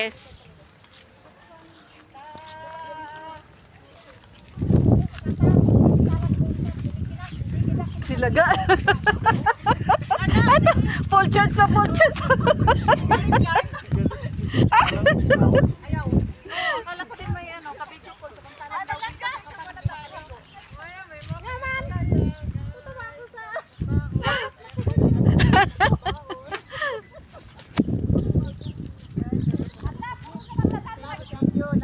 Yes. Silaga. Ano? Full chance na full chance. Ayaw. Akala ko din may ano, kabidyo ko. Talaga? Naman. Tutuwa ko sa...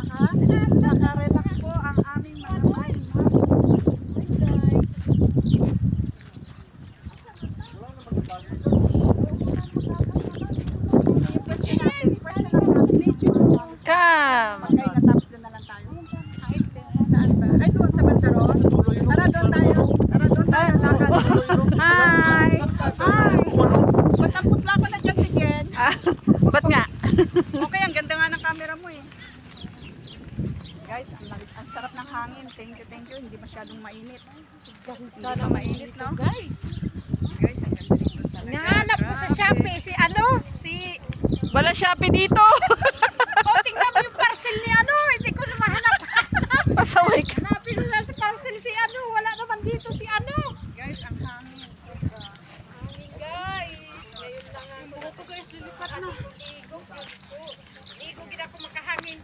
Nakarelax po ang aming mga mind. Come. Pagkain natapos doon na lang tayo. Saan ba? Ay, doon sa Bantaron. Tara doon tayo. Tara doon tayo. Hi! Hi! Ba't ang putla ko na dyan si Jen? Ba't nga? Okay, ang ganda nga ng camera mo eh. Guys, ang sarap ng hangin. Thank you. Hindi masyadong mainit. Hindi pa mainit, no? Guys, Guys, ang ganda dito talaga. nahanap ko sa Shopee si Wala Shopee dito. tingnan mo yung parcel ni hindi ko na mahanap. Pasaway ka. Hanapin ko na sa parcel si wala naman dito si Guys, ang hangin. Guys, ngayon lang ang buho ko guys, lilipat na. Ligo gina ko makahangin.